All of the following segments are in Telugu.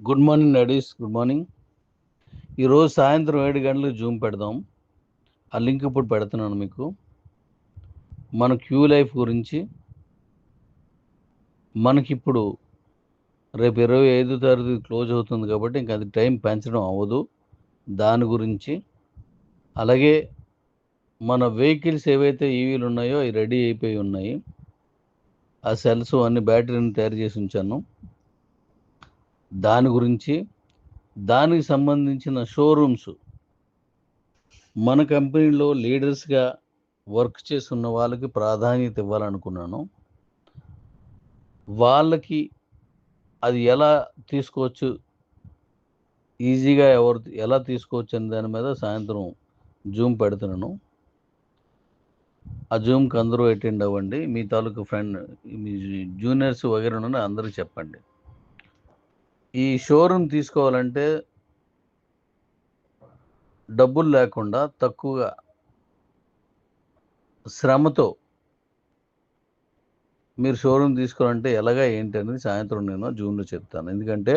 Good morning daddy's, good morning. ఈరోజు సాయంత్రం 7 గంటలకు జూమ్ పెడదాం. ఆ లింక్ ఇప్పుడు పెడుతున్నాను మీకు. మన క్యూ లైఫ్ గురించి మనకిప్పుడు రేపు 25వ తారీఖు క్లోజ్ అవుతుంది కాబట్టి ఇంకా అది టైం పెంచడం అవ్వదు. దాని గురించి అలాగే మన వెహికల్స్ ఏవైతే ఈవీలు ఉన్నాయో అవి రెడీ అయిపోయి ఉన్నాయి. ఆ సెల్స్ అన్ని బ్యాటరీని తయారు చేసి ఉంచాను. దాని గురించి, దానికి సంబంధించిన షోరూమ్స్ మన కంపెనీలో లీడర్స్గా వర్క్ చేస్తున్న వాళ్ళకి ప్రాధాన్యత ఇవ్వాలనుకున్నాను. వాళ్ళకి అది ఎలా తీసుకోవచ్చు, ఈజీగా ఎలా తీసుకోవచ్చు అనే దాని మీద సాయంత్రం జూమ్ పెడుతున్నాను. ఆ జూమ్కి అందరూ అటెండ్ అవ్వండి. మీ తాలూకు ఫ్రెండ్, మీ జూనియర్స్ వగైరా ఉన్న అందరికి చెప్పండి. ఈ షోరూమ్ తీసుకోవాలంటే డబ్బులు లేకుండా తక్కువగా శ్రమతో మీరు షోరూమ్ తీసుకోవాలంటే ఎలాగా ఏంటి అనేది సాయంత్రం నేను జూన్లో చెప్తాను. ఎందుకంటే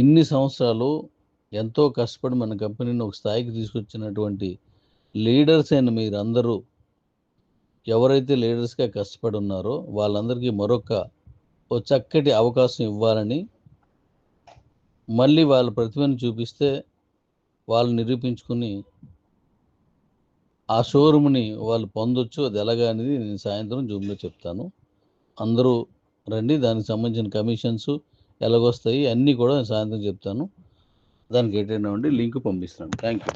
ఇన్ని సంవత్సరాలు ఎంతో కష్టపడి మన కంపెనీని ఒక స్థాయికి తీసుకొచ్చినటువంటి లీడర్స్ అయిన మీరు అందరూ ఎవరైతే లీడర్స్గా కష్టపడి ఉన్నారో వాళ్ళందరికీ ఓ చక్కటి అవకాశం ఇవ్వాలని, మళ్ళీ వాళ్ళ ప్రతిభను చూపిస్తే వాళ్ళు నిరూపించుకుని ఆ షోరూమ్ని వాళ్ళు పొందొచ్చు. అది ఎలాగా అనేది నేను సాయంత్రం జూమ్లో చెప్తాను. అందరూ రండి. దానికి సంబంధించిన కమిషన్స్ ఎలాగొస్తాయి అన్నీ కూడా నేను సాయంత్రం చెప్తాను. దానికి అటెండ్ అవ్వండి. లింక్ పంపిస్తాను. Thank you.